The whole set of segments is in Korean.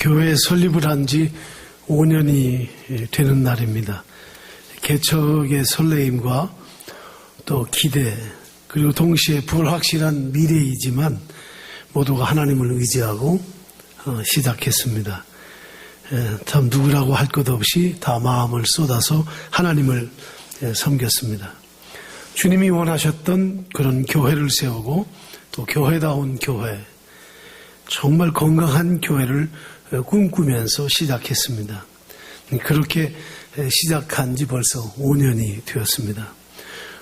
교회 설립을 한 지 5년이 되는 날입니다. 개척의 설레임과 또 기대, 그리고 동시에 불확실한 미래이지만 모두가 하나님을 의지하고 시작했습니다. 참 누구라고 할 것 없이 다 마음을 쏟아서 하나님을 섬겼습니다. 주님이 원하셨던 그런 교회를 세우고 또 교회다운 교회, 정말 건강한 교회를 꿈꾸면서 시작했습니다. 그렇게 시작한 지 벌써 5년이 되었습니다.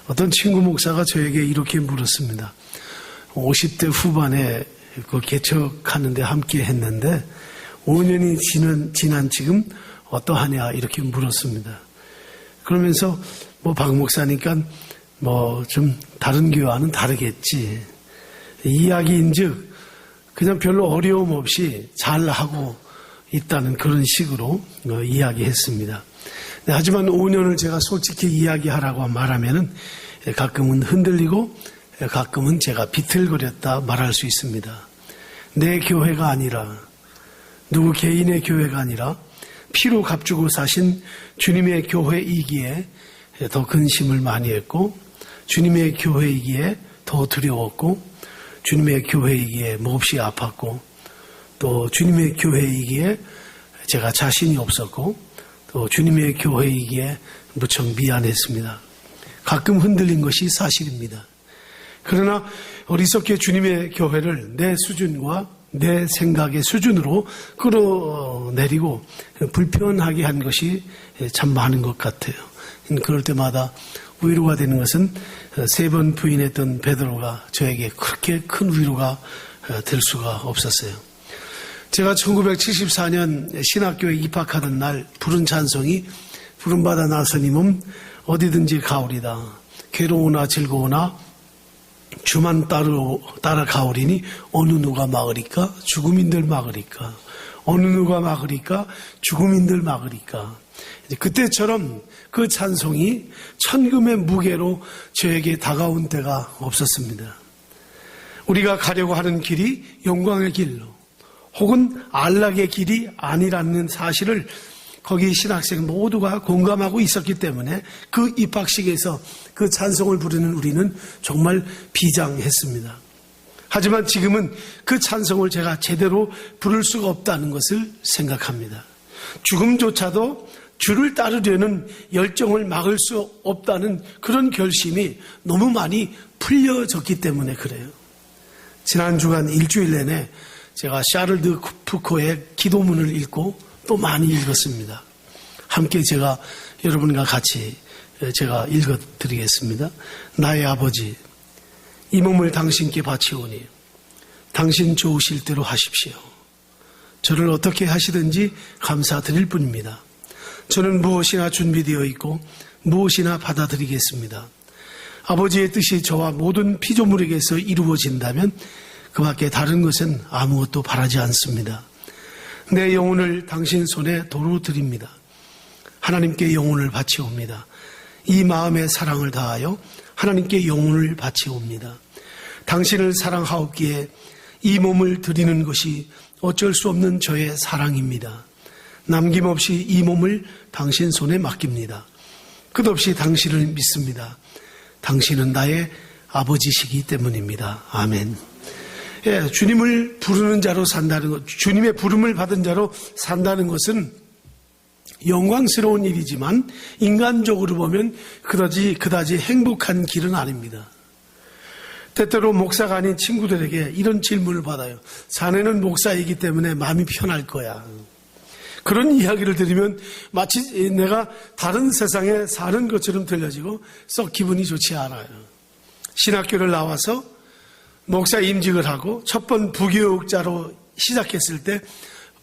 어떤 친구 목사가 저에게 이렇게 물었습니다. 50대 후반에 그 개척하는데 함께 했는데 5년이 지난 지금 어떠하냐 이렇게 물었습니다. 그러면서 박 목사니까 좀 다른 교회와는 다르겠지. 이야기인즉 그냥 별로 어려움 없이 잘하고 있다는 그런 식으로 이야기했습니다. 하지만 5년을 제가 솔직히 이야기하라고 말하면은 가끔은 흔들리고 가끔은 제가 비틀거렸다 말할 수 있습니다. 내 교회가 아니라 누구 개인의 교회가 아니라 피로 값주고 사신 주님의 교회이기에 더 근심을 많이 했고 주님의 교회이기에 더 두려웠고 주님의 교회이기에 몹시 아팠고 또 주님의 교회이기에 제가 자신이 없었고 또 주님의 교회이기에 무척 미안했습니다. 가끔 흔들린 것이 사실입니다. 그러나 어리석게 주님의 교회를 내 수준과 내 생각의 수준으로 끌어내리고 불편하게 한 것이 참 많은 것 같아요. 그럴 때마다 위로가 되는 것은 3번 부인했던 베드로가 저에게 그렇게 큰 위로가 될 수가 없었어요. 제가 1974년 신학교에 입학하던 날 부른 찬송이 부름받아 나서님은 어디든지 가오리다. 괴로우나 즐거우나 주만 따라 가오리니 어느 누가 막으리까? 죽음인들 막으리까? 어느 누가 막으리까? 죽음인들 막으리까? 그때처럼 그 찬송이 천금의 무게로 저에게 다가온 때가 없었습니다. 우리가 가려고 하는 길이 영광의 길로 혹은 안락의 길이 아니라는 사실을 거기 신학생 모두가 공감하고 있었기 때문에 그 입학식에서 그 찬송을 부르는 우리는 정말 비장했습니다. 하지만 지금은 그 찬송을 제가 제대로 부를 수가 없다는 것을 생각합니다. 죽음조차도 주를 따르려는 열정을 막을 수 없다는 그런 결심이 너무 많이 풀려졌기 때문에 그래요. 지난 주간 일주일 내내 제가 샤를 드 푸코의 기도문을 읽고 또 많이 읽었습니다. 함께 제가 여러분과 같이 제가 읽어드리겠습니다. 나의 아버지, 이 몸을 당신께 바치오니 당신 좋으실 대로 하십시오. 저를 어떻게 하시든지 감사드릴 뿐입니다. 저는 무엇이나 준비되어 있고 무엇이나 받아들이겠습니다. 아버지의 뜻이 저와 모든 피조물에게서 이루어진다면 그 밖에 다른 것은 아무것도 바라지 않습니다. 내 영혼을 당신 손에 도로 드립니다. 하나님께 영혼을 바치옵니다. 이 마음의 사랑을 다하여 하나님께 영혼을 바치옵니다. 당신을 사랑하옵기에 이 몸을 드리는 것이 어쩔 수 없는 저의 사랑입니다. 남김없이 이 몸을 당신 손에 맡깁니다. 끝없이 당신을 믿습니다. 당신은 나의 아버지시기 때문입니다. 아멘. 주님을 부르는 자로 산다는 것, 주님의 부름을 받은 자로 산다는 것은 영광스러운 일이지만 인간적으로 보면 그다지 행복한 길은 아닙니다. 때때로 목사가 아닌 친구들에게 이런 질문을 받아요. 자네는 목사이기 때문에 마음이 편할 거야. 그런 이야기를 들으면 마치 내가 다른 세상에 사는 것처럼 들려지고 썩 기분이 좋지 않아요. 신학교를 나와서 목사 임직을 하고 첫 번 부교육자로 시작했을 때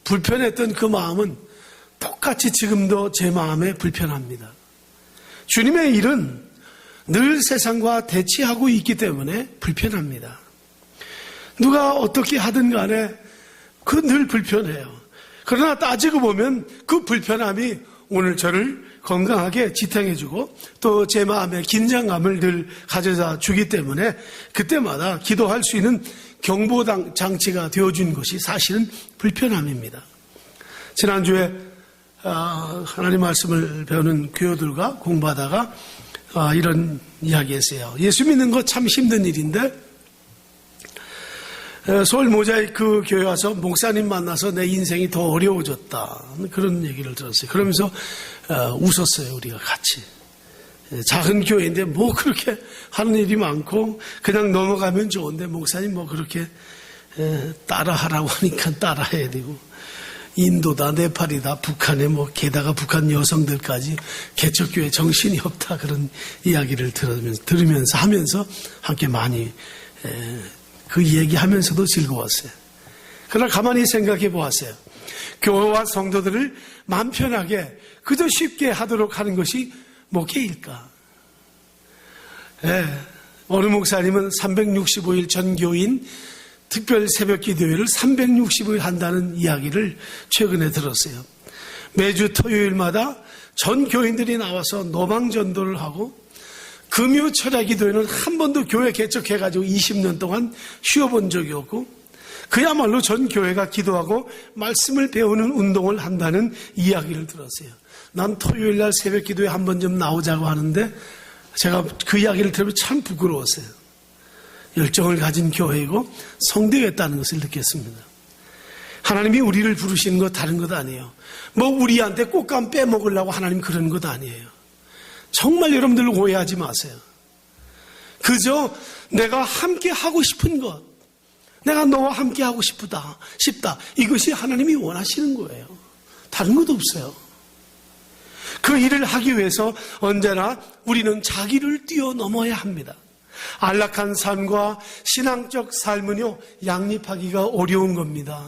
불편했던 그 마음은 똑같이 지금도 제 마음에 불편합니다. 주님의 일은 늘 세상과 대치하고 있기 때문에 불편합니다. 누가 어떻게 하든 간에 그 늘 불편해요. 그러나 따지고 보면 그 불편함이 오늘 저를 건강하게 지탱해주고 또 제 마음에 긴장감을 늘 가져다 주기 때문에 그때마다 기도할 수 있는 경보 장치가 되어준 것이 사실은 불편함입니다. 지난주에 하나님 말씀을 배우는 교우들과 공부하다가 이런 이야기했어요. 예수 믿는 거 참 힘든 일인데 서울 모자이크 교회 와서 목사님 만나서 내 인생이 더 어려워졌다, 그런 얘기를 들었어요. 그러면서 웃었어요. 우리가 같이. 작은 교회인데 뭐 그렇게 하는 일이 많고 그냥 넘어가면 좋은데 목사님 뭐 그렇게 따라하라고 하니까 따라해야 되고, 인도다 네팔이다 북한에 뭐 게다가 북한 여성들까지 개척교회 정신이 없다, 그런 이야기를 들으면서 하면서 함께 많이 그 얘기하면서도 즐거웠어요. 그러나 가만히 생각해 보았어요. 교회와 성도들을 마음 편하게 그저 쉽게 하도록 하는 것이 목회일까? 어느 목사님은 365일 전교인 특별 새벽 기도회를 365일 한다는 이야기를 최근에 들었어요. 매주 토요일마다 전 교인들이 나와서 노방 전도를 하고, 금요 철야 기도회는 한 번도 교회 개척해가지고 20년 동안 쉬어본 적이 없고, 그야말로 전 교회가 기도하고 말씀을 배우는 운동을 한다는 이야기를 들었어요. 난 토요일날 새벽 기도회 한 번 좀 나오자고 하는데 제가 그 이야기를 들으면 참 부끄러웠어요. 열정을 가진 교회이고 성도였다는 것을 느꼈습니다. 하나님이 우리를 부르시는 것 다른 것 아니에요. 뭐 우리한테 꽃감 빼먹으려고 하나님 그런 것 아니에요. 정말 여러분들 오해하지 마세요. 그저 내가 함께 하고 싶은 것, 내가 너와 함께 하고 싶다. 이것이 하나님이 원하시는 거예요. 다른 것도 없어요. 그 일을 하기 위해서 언제나 우리는 자기를 뛰어넘어야 합니다. 안락한 삶과 신앙적 삶은요, 양립하기가 어려운 겁니다.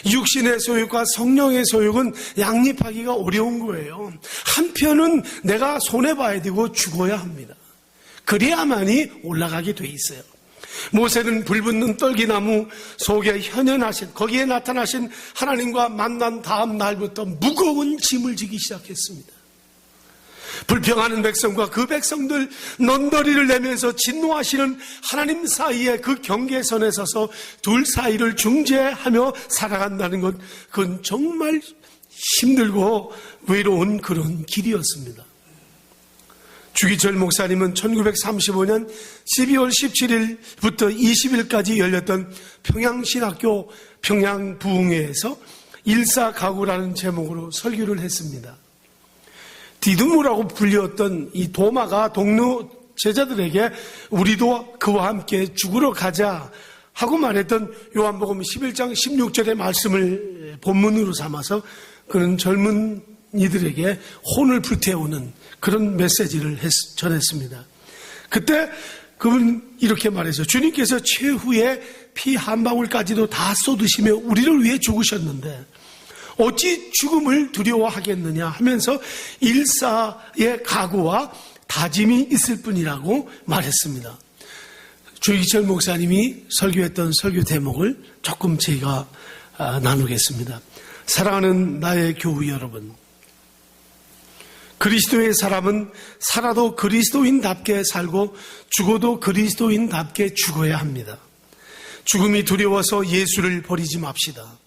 육신의 소욕과 성령의 소욕은 양립하기가 어려운 거예요. 한편은 내가 손해봐야 되고 죽어야 합니다. 그래야만이 올라가게 돼 있어요. 모세는 불붙는 떨기나무 속에 현현하신, 거기에 나타나신 하나님과 만난 다음 날부터 무거운 짐을 지기 시작했습니다. 불평하는 백성과 그 백성들 넌더리를 내면서 진노하시는 하나님 사이에 그 경계선에 서서 둘 사이를 중재하며 살아간다는 것, 그건 정말 힘들고 외로운 그런 길이었습니다. 주기철 목사님은 1935년 12월 17일부터 20일까지 열렸던 평양신학교 평양부흥회에서 일사가구라는 제목으로 설교를 했습니다. 디두모라고 불렸던 이 도마가 동료 제자들에게 우리도 그와 함께 죽으러 가자 하고 말했던 요한복음 11장 16절의 말씀을 본문으로 삼아서 그런 젊은 이들에게 혼을 불태우는 그런 메시지를 전했습니다. 그때 그분 이렇게 말했어요. 주님께서 최후의 피 한 방울까지도 다 쏟으시며 우리를 위해 죽으셨는데 어찌 죽음을 두려워하겠느냐 하면서 일사의 각오와 다짐이 있을 뿐이라고 말했습니다. 주기철 목사님이 설교했던 설교 대목을 조금 제가 나누겠습니다. 사랑하는 나의 교우 여러분, 그리스도의 사람은 살아도 그리스도인답게 살고 죽어도 그리스도인답게 죽어야 합니다. 죽음이 두려워서 예수를 버리지 맙시다.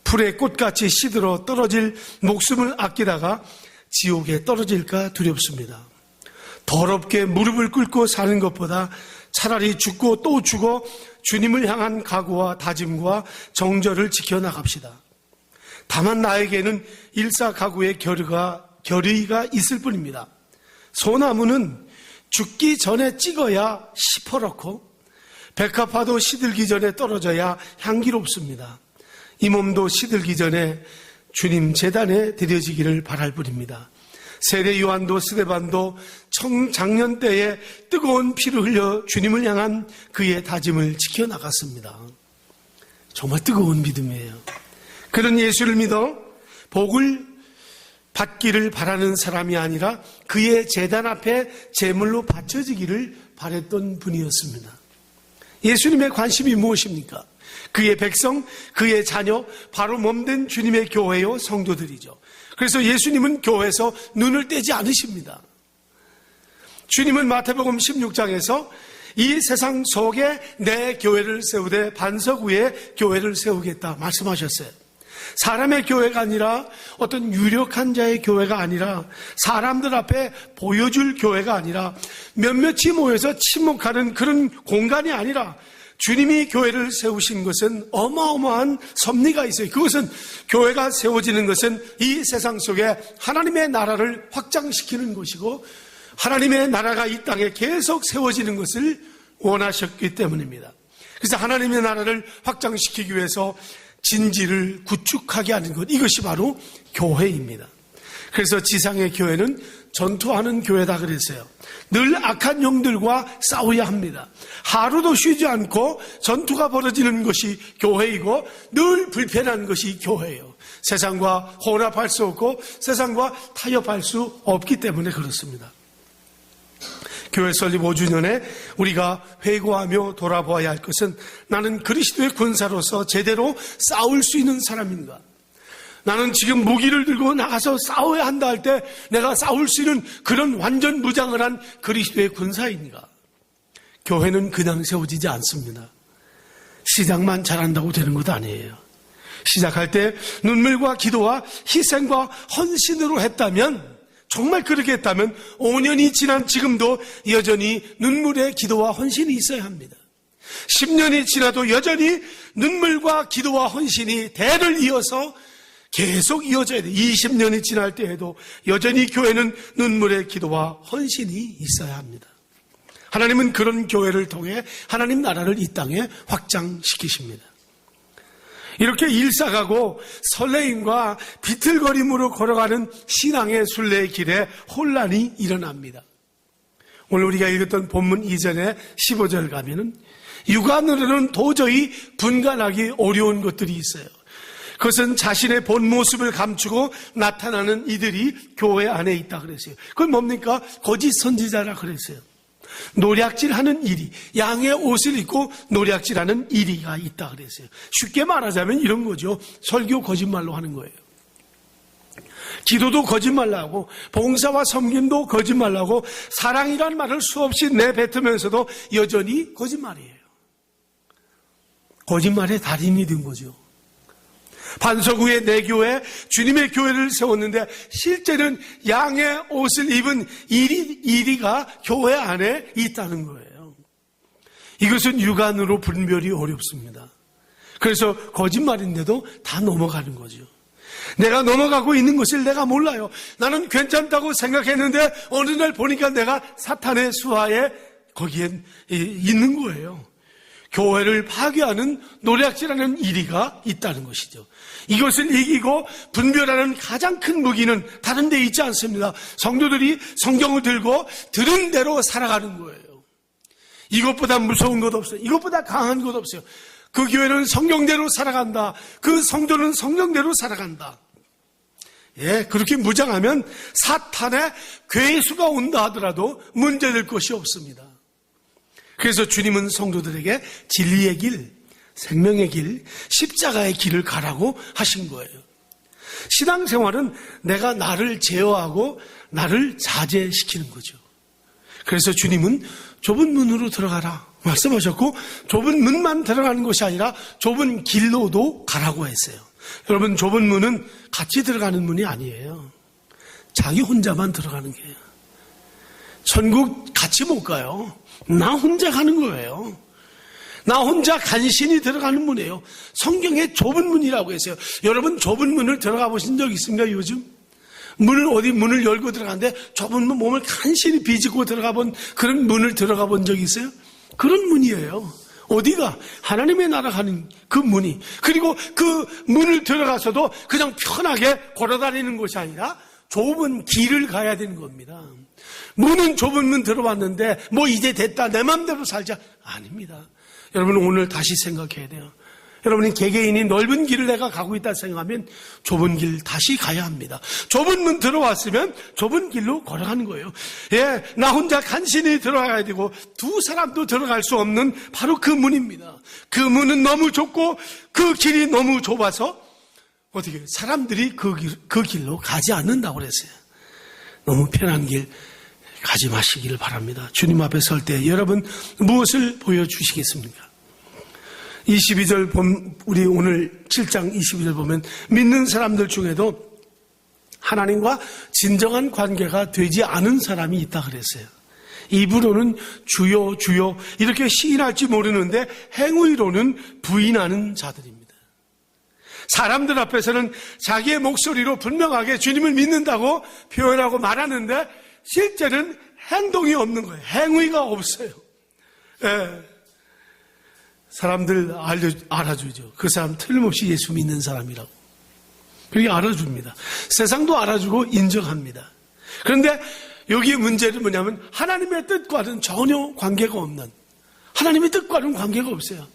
풀의 꽃같이 시들어 떨어질 목숨을 아끼다가 지옥에 떨어질까 두렵습니다. 더럽게 무릎을 꿇고 사는 것보다 차라리 죽고 또 죽어 주님을 향한 각오와 다짐과 정절을 지켜나갑시다. 다만 나에게는 일사각오의 결의가 있을 뿐입니다. 소나무는 죽기 전에 찍어야 시퍼렇고 백합화도 시들기 전에 떨어져야 향기롭습니다. 이 몸도 시들기 전에 주님 제단에 드려지기를 바랄 뿐입니다. 세례 요한도 스데반도 청장년 때에 뜨거운 피를 흘려 주님을 향한 그의 다짐을 지켜나갔습니다. 정말 뜨거운 믿음이에요. 그런 예수를 믿어 복을 받기를 바라는 사람이 아니라 그의 제단 앞에 제물로 바쳐지기를 바랬던 분이었습니다. 예수님의 관심이 무엇입니까? 그의 백성, 그의 자녀, 바로 몸된 주님의 교회요 성도들이죠. 그래서 예수님은 교회에서 눈을 떼지 않으십니다. 주님은 마태복음 16장에서 이 세상 속에 내 교회를 세우되 반석 위에 교회를 세우겠다 말씀하셨어요. 사람의 교회가 아니라 어떤 유력한 자의 교회가 아니라 사람들 앞에 보여줄 교회가 아니라 몇몇이 모여서 침묵하는 그런 공간이 아니라 주님이 교회를 세우신 것은 어마어마한 섭리가 있어요. 그것은 교회가 세워지는 것은 이 세상 속에 하나님의 나라를 확장시키는 것이고 하나님의 나라가 이 땅에 계속 세워지는 것을 원하셨기 때문입니다. 그래서 하나님의 나라를 확장시키기 위해서 진지를 구축하게 하는 것, 이것이 바로 교회입니다. 그래서 지상의 교회는 전투하는 교회다 그랬어요. 늘 악한 영들과 싸워야 합니다. 하루도 쉬지 않고 전투가 벌어지는 것이 교회이고 늘 불편한 것이 교회예요. 세상과 혼합할 수 없고 세상과 타협할 수 없기 때문에 그렇습니다. 교회 설립 5주년에 우리가 회고하며 돌아보아야 할 것은 나는 그리스도의 군사로서 제대로 싸울 수 있는 사람인가? 나는 지금 무기를 들고 나가서 싸워야 한다 할 때 내가 싸울 수 있는 그런 완전 무장을 한 그리스도의 군사인가? 교회는 그냥 세워지지 않습니다. 시작만 잘한다고 되는 것도 아니에요. 시작할 때 눈물과 기도와 희생과 헌신으로 했다면, 정말 그렇게 했다면 5년이 지난 지금도 여전히 눈물의 기도와 헌신이 있어야 합니다. 10년이 지나도 여전히 눈물과 기도와 헌신이 대를 이어서 계속 이어져야 돼요. 20년이 지날 때에도 여전히 교회는 눈물의 기도와 헌신이 있어야 합니다. 하나님은 그런 교회를 통해 하나님 나라를 이 땅에 확장시키십니다. 이렇게 일사가고 설레임과 비틀거림으로 걸어가는 신앙의 순례의 길에 혼란이 일어납니다. 오늘 우리가 읽었던 본문 이전에 15절 가면은 육안으로는 도저히 분간하기 어려운 것들이 있어요. 그것은 자신의 본 모습을 감추고 나타나는 이들이 교회 안에 있다 그랬어요. 그건 뭡니까? 거짓 선지자라 그랬어요. 노략질하는 이리, 양의 옷을 입고 노략질하는 이리가 있다 그랬어요. 쉽게 말하자면 이런 거죠. 설교 거짓말로 하는 거예요. 기도도 거짓말로 하고 봉사와 섬김도 거짓말로 하고 사랑이라는 말을 수없이 내뱉으면서도 여전히 거짓말이에요. 거짓말의 달인이 된 거죠. 반석 위에 내 교회, 주님의 교회를 세웠는데 실제는 양의 옷을 입은 이리가 교회 안에 있다는 거예요. 이것은 육안으로 분별이 어렵습니다. 그래서 거짓말인데도 다 넘어가는 거죠. 내가 넘어가고 있는 것을 내가 몰라요. 나는 괜찮다고 생각했는데 어느 날 보니까 내가 사탄의 수하에 거기에 있는 거예요. 교회를 파괴하는 노략질하는 이리가 있다는 것이죠. 이것을 이기고 분별하는 가장 큰 무기는 다른 데 있지 않습니다. 성도들이 성경을 들고 들은 대로 살아가는 거예요. 이것보다 무서운 것 없어요. 이것보다 강한 것 없어요. 그 교회는 성경대로 살아간다. 그 성도는 성경대로 살아간다. 예, 그렇게 무장하면 사탄의 괴수가 온다 하더라도 문제될 것이 없습니다. 그래서 주님은 성도들에게 진리의 길, 생명의 길, 십자가의 길을 가라고 하신 거예요. 신앙생활은 내가 나를 제어하고 나를 자제시키는 거죠. 그래서 주님은 좁은 문으로 들어가라 말씀하셨고 좁은 문만 들어가는 것이 아니라 좁은 길로도 가라고 했어요. 여러분, 좁은 문은 같이 들어가는 문이 아니에요. 자기 혼자만 들어가는 거예요. 천국 같이 못 가요. 나 혼자 가는 거예요. 나 혼자 간신히 들어가는 문이에요. 성경에 좁은 문이라고 했어요. 여러분, 좁은 문을 들어가 보신 적 있습니까, 요즘? 문을 열고 들어가는데 좁은 문, 몸을 간신히 비집고 들어가 본 그런 문을 들어가 본 적 있어요? 그런 문이에요. 어디가? 하나님의 나라 가는 그 문이. 그리고 그 문을 들어가서도 그냥 편하게 걸어다니는 것이 아니라 좁은 길을 가야 되는 겁니다. 문은 좁은 문 들어왔는데 뭐 이제 됐다 내 맘대로 살자. 아닙니다. 여러분, 오늘 다시 생각해야 돼요. 여러분이 개개인이 넓은 길을 내가 가고 있다 생각하면 좁은 길 다시 가야 합니다. 좁은 문 들어왔으면 좁은 길로 걸어가는 거예요. 예, 나 혼자 간신히 들어가야 되고 두 사람도 들어갈 수 없는 바로 그 문입니다. 그 문은 너무 좁고 그 길이 너무 좁아서 어떻게 사람들이 그 길로 가지 않는다고 그랬어요. 너무 편한 길 가지 마시기를 바랍니다. 주님 앞에 설 때 여러분 무엇을 보여주시겠습니까? 22절 우리 오늘 7장 22절 보면 믿는 사람들 중에도 하나님과 진정한 관계가 되지 않은 사람이 있다 그랬어요. 입으로는 주여 주여 이렇게 시인할지 모르는데 행위로는 부인하는 자들입니다. 사람들 앞에서는 자기의 목소리로 분명하게 주님을 믿는다고 표현하고 말하는데 실제는 행동이 없는 거예요. 행위가 없어요. 예. 사람들 알아주죠. 그 사람 틀림없이 예수 믿는 사람이라고. 그렇게 알아줍니다. 세상도 알아주고 인정합니다. 그런데 여기에 문제는 뭐냐면 하나님의 뜻과는 전혀 관계가 없는, 하나님의 뜻과는 관계가 없어요.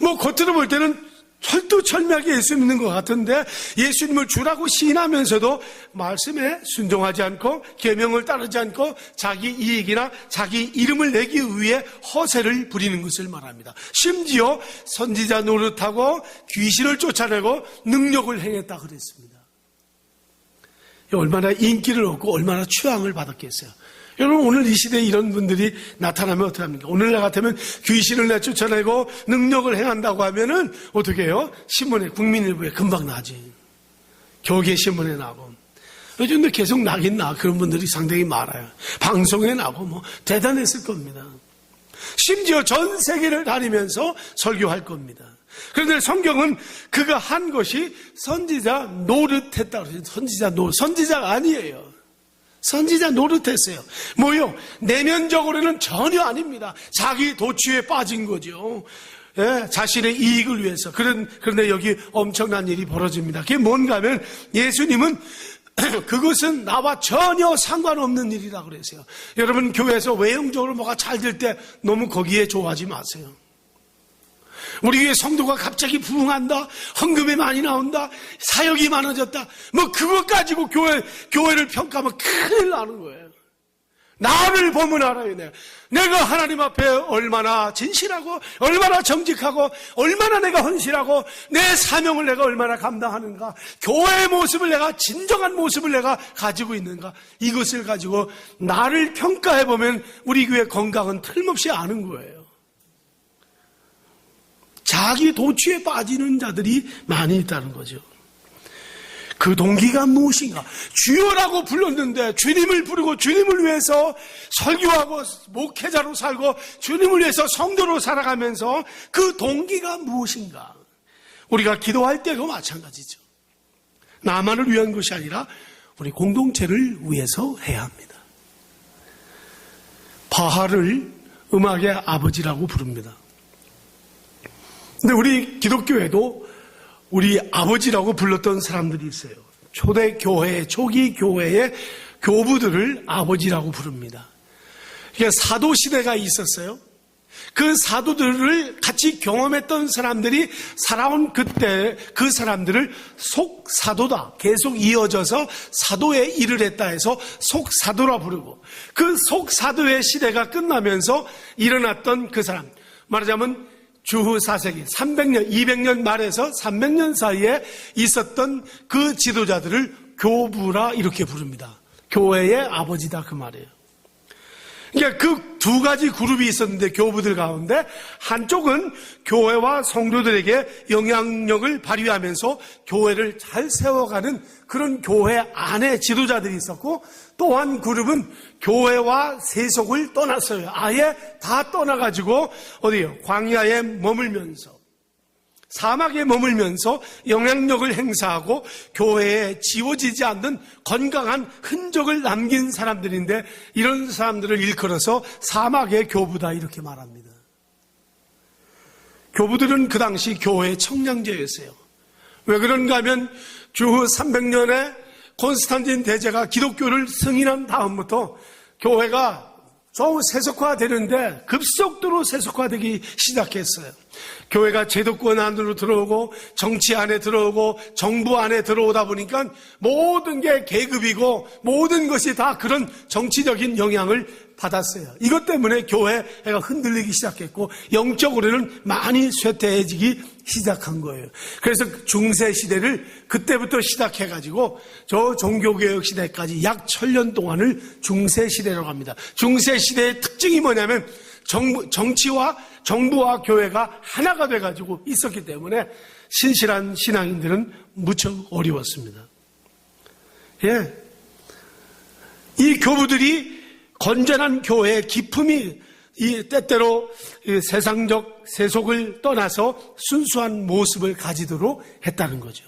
뭐 겉으로 볼 때는 철두철미하게 예수 믿는 것 같은데 예수님을 주라고 시인하면서도 말씀에 순종하지 않고 계명을 따르지 않고 자기 이익이나 자기 이름을 내기 위해 허세를 부리는 것을 말합니다. 심지어 선지자 노릇하고 귀신을 쫓아내고 능력을 행했다 그랬습니다. 얼마나 인기를 얻고 얼마나 추앙을 받았겠어요. 여러분 오늘 이 시대에 이런 분들이 나타나면 어떻게 합니까? 오늘날 같으면 귀신을 내쫓아내고 능력을 행한다고 하면은 어떻게 해요? 신문에 국민일보에 금방 나지. 교계신문에 나고. 요즘도 계속 나긴 나. 그런 분들이 상당히 많아요. 방송에 나고 뭐 대단했을 겁니다. 심지어 전 세계를 다니면서 설교할 겁니다. 그런데 성경은 그가 한 것이 선지자 노릇했다고 그래요. 선지자가 아니에요. 선지자 노릇했어요. 뭐요? 내면적으로는 전혀 아닙니다. 자기 도취에 빠진 거죠. 예, 자신의 이익을 위해서. 그런데 여기 엄청난 일이 벌어집니다. 그게 뭔가 하면 예수님은 그것은 나와 전혀 상관없는 일이라고 그랬어요. 여러분 교회에서 외형적으로 뭐가 잘 될 때 너무 거기에 좋아하지 마세요. 우리 교회 성도가 갑자기 부흥한다, 헌금이 많이 나온다, 사역이 많아졌다, 뭐 그것 가지고 교회를 평가하면 큰일 나는 거예요. 나를 보면 알아요. 내가 하나님 앞에 얼마나 진실하고 얼마나 정직하고 얼마나 내가 헌신하고 내 사명을 내가 얼마나 감당하는가, 교회의 모습을 내가 진정한 모습을 내가 가지고 있는가, 이것을 가지고 나를 평가해보면 우리 교회 건강은 틀림없이 아는 거예요. 자기 도취에 빠지는 자들이 많이 있다는 거죠. 그 동기가 무엇인가? 주여라고 불렀는데 주님을 부르고 주님을 위해서 설교하고 목회자로 살고 주님을 위해서 성도로 살아가면서 그 동기가 무엇인가? 우리가 기도할 때도 마찬가지죠. 나만을 위한 것이 아니라 우리 공동체를 위해서 해야 합니다. 바알을 음악의 아버지라고 부릅니다. 근데 우리 기독교에도 우리 아버지라고 불렀던 사람들이 있어요. 초기 교회의 교부들을 아버지라고 부릅니다. 그러니까 사도시대가 있었어요. 그 사도들을 같이 경험했던 사람들이 살아온 그때 그 사람들을 속사도다, 계속 이어져서 사도에 일을 했다 해서 속사도라 부르고, 그 속사도의 시대가 끝나면서 일어났던 그 사람, 말하자면 주후 4세기 300년, 200년 말에서 300년 사이에 있었던 그 지도자들을 교부라 이렇게 부릅니다. 교회의 아버지다 그 말이에요. 그러니까 그 두 가지 그룹이 있었는데 교부들 가운데 한쪽은 교회와 성도들에게 영향력을 발휘하면서 교회를 잘 세워가는 그런 교회 안에 지도자들이 있었고, 또 한 그룹은 교회와 세속을 떠났어요. 아예 다 떠나가지고 어디요? 광야에 머물면서, 사막에 머물면서 영향력을 행사하고 교회에 지워지지 않는 건강한 흔적을 남긴 사람들인데, 이런 사람들을 일컬어서 사막의 교부다 이렇게 말합니다. 교부들은 그 당시 교회의 청량제였어요. 왜 그런가 하면 주후 300년에 콘스탄틴 대제가 기독교를 승인한 다음부터 교회가 좀 세속화되는데 급속도로 세속화되기 시작했어요. 교회가 제도권 안으로 들어오고 정치 안에 들어오고 정부 안에 들어오다 보니까 모든 게 계급이고 모든 것이 다 그런 정치적인 영향을 받았어요. 이것 때문에 교회가 흔들리기 시작했고 영적으로는 많이 쇠퇴해지기 시작한 거예요. 그래서 중세 시대를 그때부터 시작해가지고 저 종교개혁 시대까지 약 1000년 동안을 중세 시대라고 합니다. 중세 시대의 특징이 뭐냐면 정부와 교회가 하나가 돼가지고 있었기 때문에 신실한 신앙인들은 무척 어려웠습니다. 예. 이 교부들이 건전한 교회의 기품이 때때로 세상적 세속을 떠나서 순수한 모습을 가지도록 했다는 거죠.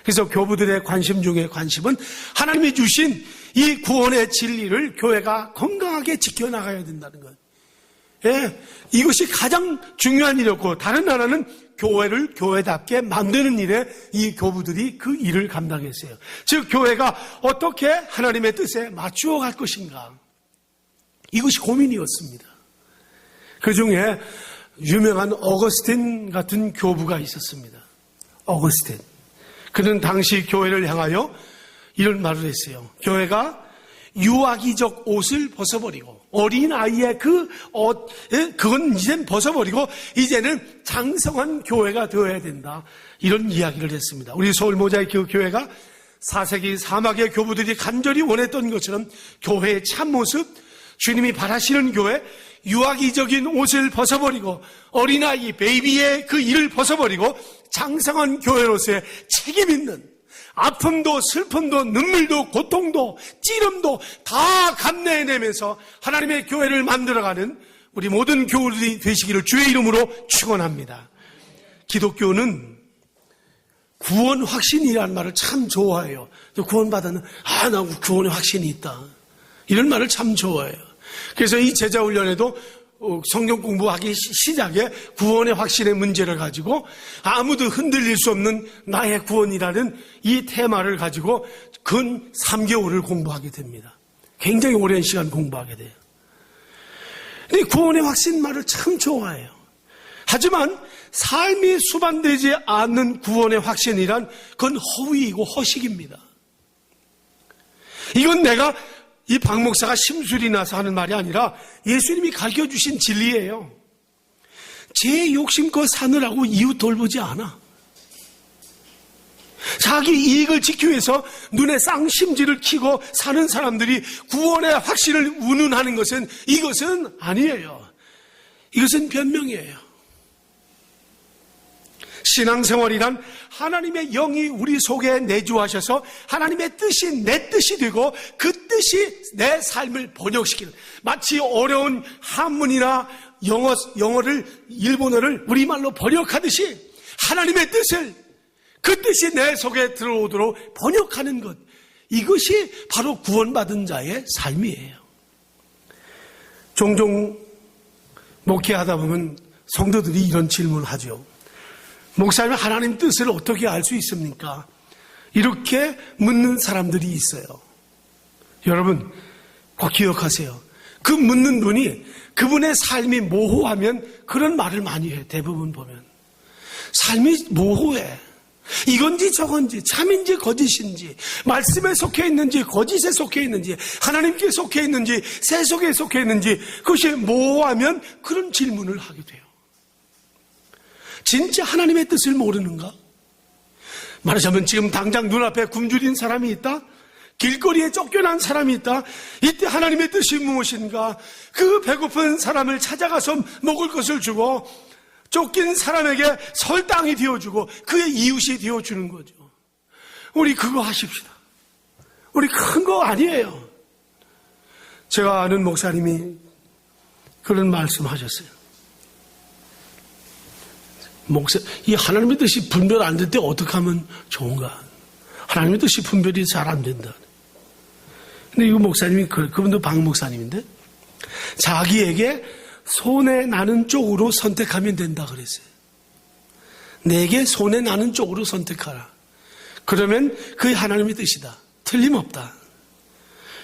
그래서 교부들의 관심 중에 관심은 하나님이 주신 이 구원의 진리를 교회가 건강하게 지켜나가야 된다는 거예요. 예, 이것이 가장 중요한 일이었고 다른 나라는 교회를 교회답게 만드는 일에 이 교부들이 그 일을 감당했어요. 즉 교회가 어떻게 하나님의 뜻에 맞추어 갈 것인가, 이것이 고민이었습니다. 그 중에 유명한 어거스틴 같은 교부가 있었습니다. 어거스틴. 그는 당시 교회를 향하여 이런 말을 했어요. 교회가 유아기적 옷을 벗어버리고 어린아이의 그 옷, 그건 이젠 벗어버리고 이제는 장성한 교회가 되어야 된다. 이런 이야기를 했습니다. 우리 서울 모자이크 교회가 4세기 사막의 교부들이 간절히 원했던 것처럼 교회의 참모습, 주님이 바라시는 교회, 유아기적인 옷을 벗어버리고 어린아이, 베이비의 그 일을 벗어버리고 장성한 교회로서의 책임 있는 아픔도 슬픔도 눈물도 고통도 찌름도 다 감내해내면서 하나님의 교회를 만들어가는 우리 모든 교우들이 되시기를 주의 이름으로 축원합니다. 기독교는 구원 확신이라는 말을 참 좋아해요. 구원받았는 나 구원의 확신이 있다, 이런 말을 참 좋아해요. 그래서 이 제자훈련에도 성경 공부하기 시작에 구원의 확신의 문제를 가지고 아무도 흔들릴 수 없는 나의 구원이라는 이 테마를 가지고 근 3개월을 공부하게 됩니다. 굉장히 오랜 시간 공부하게 돼요. 이 구원의 확신 말을 참 좋아해요. 하지만 삶이 수반되지 않는 구원의 확신이란 그건 허위이고 허식입니다. 이건 내가 이 박 목사가 심술이 나서 하는 말이 아니라 예수님이 가르쳐주신 진리예요. 제 욕심껏 사느라고 이웃 돌보지 않아. 자기 이익을 지키기 위해서 눈에 쌍심지를 키고 사는 사람들이 구원의 확신을 운운하는 것은 이것은 아니에요. 이것은 변명이에요. 신앙생활이란 하나님의 영이 우리 속에 내주하셔서 하나님의 뜻이 내 뜻이 되고 그 뜻이 내 삶을 번역시키는, 마치 어려운 한문이나 영어를 일본어를 우리말로 번역하듯이 하나님의 뜻을, 그 뜻이 내 속에 들어오도록 번역하는 것, 이것이 바로 구원받은 자의 삶이에요. 종종 목회하다 보면 성도들이 이런 질문을 하죠. 목사님, 하나님 뜻을 어떻게 알 수 있습니까? 이렇게 묻는 사람들이 있어요. 여러분 꼭 기억하세요. 그 묻는 분이 그분의 삶이 모호하면 그런 말을 많이 해요. 대부분 보면 삶이 모호해. 이건지 저건지, 참인지 거짓인지, 말씀에 속해 있는지 거짓에 속해 있는지, 하나님께 속해 있는지 세속에 속해 있는지, 그것이 모호하면 그런 질문을 하게 돼요. 진짜 하나님의 뜻을 모르는가? 말하자면 지금 당장 눈앞에 굶주린 사람이 있다? 길거리에 쫓겨난 사람이 있다? 이때 하나님의 뜻이 무엇인가? 그 배고픈 사람을 찾아가서 먹을 것을 주고 쫓긴 사람에게 설 땅이 되어주고 그의 이웃이 되어주는 거죠. 우리 그거 하십시다. 우리 큰 거 아니에요. 제가 아는 목사님이 그런 말씀하셨어요. 이 하나님의 뜻이 분별 안 될 때 어떻게 하면 좋은가? 하나님의 뜻이 분별이 잘 안 된다. 근데 이 목사님이, 그분도 박 목사님인데, 자기에게 손해 나는 쪽으로 선택하면 된다 그랬어요. 내게 손해 나는 쪽으로 선택하라. 그러면 그게 하나님의 뜻이다. 틀림없다.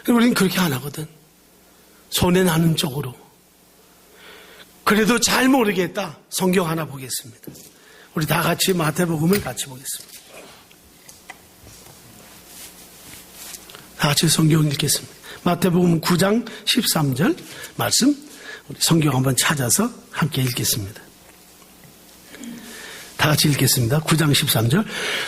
우리는 그렇게 안 하거든. 손해 나는 쪽으로. 그래도 잘 모르겠다. 성경 하나 보겠습니다. 우리 다 같이 마태복음을 같이 보겠습니다. 다 같이 성경 읽겠습니다. 마태복음 9장 13절 말씀, 우리 성경 한번 찾아서 함께 읽겠습니다. 다 같이 읽겠습니다. 9장 13절.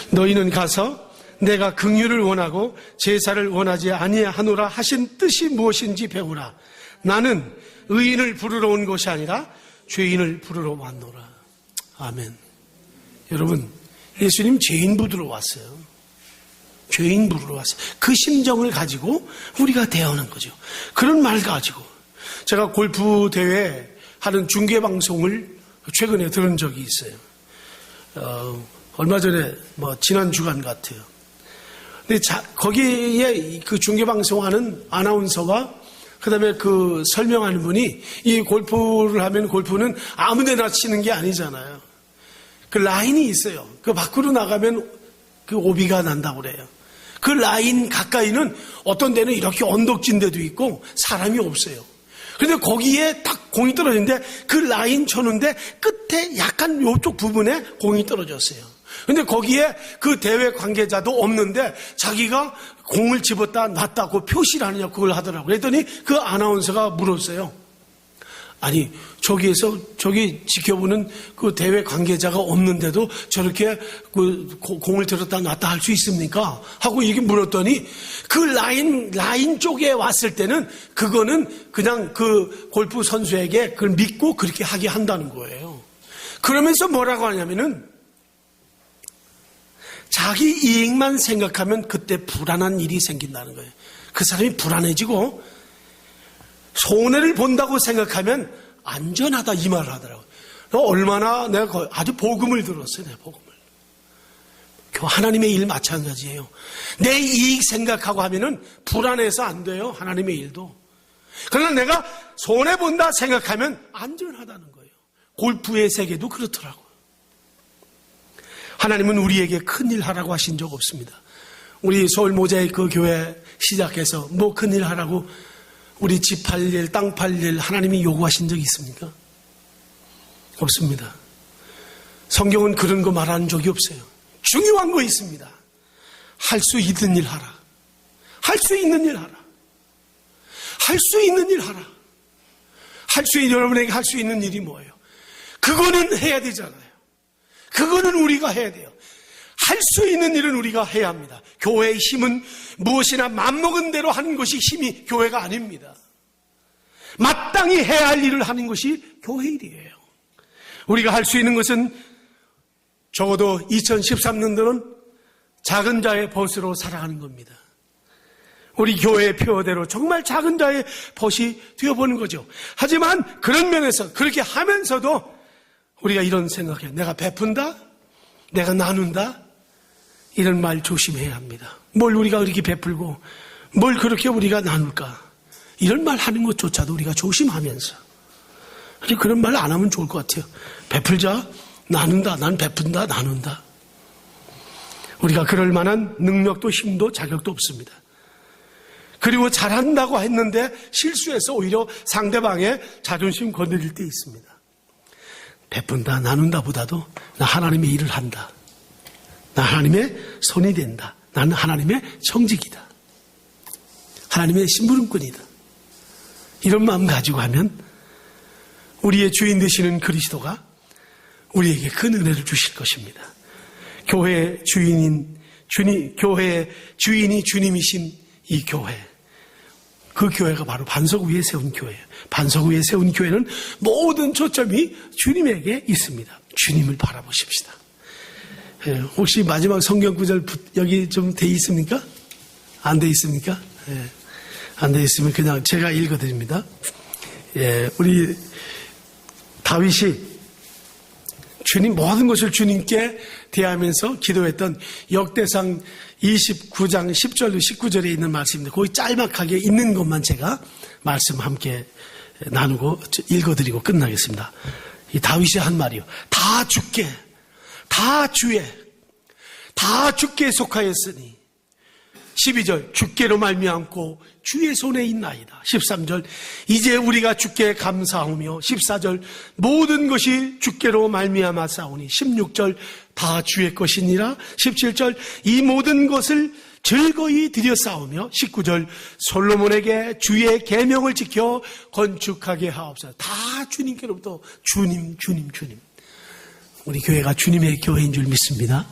너희는 가서 내가 긍휼을 원하고 제사를 원하지 아니하노라 하신 뜻이 무엇인지 배우라. 나는 의인을 부르러 온 것이 아니라 죄인을 부르러 왔노라. 아멘. 여러분, 예수님 죄인 부르러 왔어요. 죄인 부르러 왔어요. 그 심정을 가지고 우리가 대하는 거죠. 그런 말 가지고. 제가 골프 대회 하는 중계 방송을 최근에 들은 적이 있어요. 얼마 전에 지난 주간 같아요. 근데 거기에 그 중계 방송하는 아나운서와 그다음에 그 설명하는 분이 이 골프를 하면 골프는 아무데나 치는 게 아니잖아요. 그 라인이 있어요. 그 밖으로 나가면 그 오비가 난다고 그래요. 그 라인 가까이는 어떤 데는 이렇게 언덕진 데도 있고 사람이 없어요. 그런데 거기에 딱 공이 떨어지는데 그 라인 쳤는데 끝에 약간 이쪽 부분에 공이 떨어졌어요. 근데 거기에 그 대회 관계자도 없는데 자기가 공을 집었다 놨다고 표시를 하느냐 그걸 하더라고요. 그랬더니 그 아나운서가 물었어요. 아니 저기 지켜보는 그 대회 관계자가 없는데도 저렇게 그 공을 들었다 놨다 할 수 있습니까? 하고 이게 물었더니 그 라인 쪽에 왔을 때는 그거는 그냥 그 골프 선수에게 그걸 믿고 그렇게 하게 한다는 거예요. 그러면서 뭐라고 하냐면은 자기 이익만 생각하면 그때 불안한 일이 생긴다는 거예요. 그 사람이 불안해지고 손해를 본다고 생각하면 안전하다 이 말을 하더라고요. 얼마나 내가 아주 복음을 들었어요. 내 복음을. 하나님의 일 마찬가지예요. 내 이익 생각하고 하면은 불안해서 안 돼요. 하나님의 일도. 그러나 내가 손해본다 생각하면 안전하다는 거예요. 골프의 세계도 그렇더라고요. 하나님은 우리에게 큰일 하라고 하신 적 없습니다. 우리 서울 모자이크 교회 시작해서 뭐 큰일 하라고 우리 집 팔 일, 땅 팔 일 하나님이 요구하신 적이 있습니까? 없습니다. 성경은 그런 거 말하는 적이 없어요. 중요한 거 있습니다. 할 수 있는 일 하라. 할 수 있는 일 하라. 할 수 있는 일 하라. 여러분에게 할 수 있는 일이 뭐예요? 그거는 해야 되잖아요. 그거는 우리가 해야 돼요. 할 수 있는 일은 우리가 해야 합니다. 교회의 힘은 무엇이나 맘먹은 대로 하는 것이 힘이 교회가 아닙니다. 마땅히 해야 할 일을 하는 것이 교회 일이에요. 우리가 할 수 있는 것은 적어도 2013년도는 작은 자의 벗으로 살아가는 겁니다. 우리 교회의 표어대로 정말 작은 자의 벗이 되어보는 거죠. 하지만 그런 면에서 그렇게 하면서도 우리가 이런 생각해요. 내가 베푼다? 내가 나눈다? 이런 말 조심해야 합니다. 뭘 우리가 그렇게 베풀고 뭘 그렇게 우리가 나눌까? 이런 말 하는 것조차도 우리가 조심하면서 그런 말 안 하면 좋을 것 같아요. 베풀자, 나눈다, 난 베푼다, 나눈다. 우리가 그럴 만한 능력도 힘도 자격도 없습니다. 그리고 잘한다고 했는데 실수해서 오히려 상대방의 자존심 건드릴 때 있습니다. 베푼다, 나눈다 보다도 나 하나님의 일을 한다. 나 하나님의 손이 된다. 나는 하나님의 청직이다. 하나님의 심부름꾼이다. 이런 마음 가지고 하면 우리의 주인 되시는 그리스도가 우리에게 큰 은혜를 주실 것입니다. 교회의 교회의 주인이 주님이신 이 교회. 그 교회가 바로 반석 위에 세운 교회예요. 반석 위에 세운 교회는 모든 초점이 주님에게 있습니다. 주님을 바라보십시다. 혹시 마지막 성경 구절 여기 좀 돼 있습니까? 안 돼 있습니까? 안 돼 있으면 그냥 제가 읽어드립니다. 우리 다윗이 주님 모든 것을 주님께 대하면서 기도했던 역대상 29장 10절로 19절에 있는 말씀입니다. 거기 짤막하게 있는 것만 제가 말씀 함께 나누고 읽어드리고 끝나겠습니다. 이 다윗이 한 말이요. 다 주께, 다 주의, 다 주께 속하였으니 12절 주께로 말미암고 주의 손에 있나이다. 13절 이제 우리가 주께 감사하며 14절 모든 것이 주께로 말미암아 싸우니 16절 다 주의 것이니라. 17절 이 모든 것을 즐거이 들여싸우며 19절 솔로몬에게 주의 계명을 지켜 건축하게 하옵소서. 다 주님께로부터 주님. 우리 교회가 주님의 교회인 줄 믿습니다.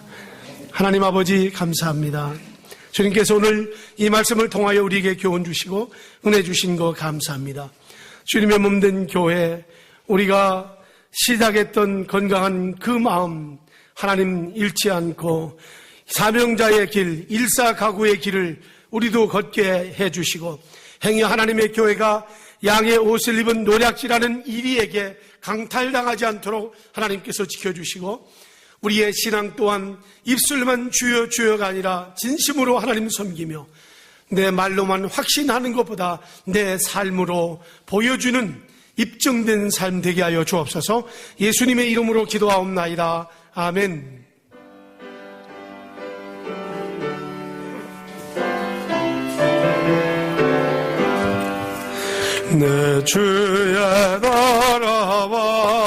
하나님 아버지 감사합니다. 주님께서 오늘 이 말씀을 통하여 우리에게 교훈 주시고 은혜 주신 거 감사합니다. 주님의 몸된 교회, 우리가 시작했던 건강한 그 마음 하나님 잃지 않고 사명자의 길, 일사가구의 길을 우리도 걷게 해주시고 행여 하나님의 교회가 양의 옷을 입은 노략질하는 이리에게 강탈당하지 않도록 하나님께서 지켜주시고 우리의 신앙 또한 입술만 주여 주여가 아니라 진심으로 하나님 섬기며 내 말로만 확신하는 것보다 내 삶으로 보여주는 입증된 삶 되게 하여 주옵소서. 예수님의 이름으로 기도하옵나이다. 아멘. 내 주의 나라와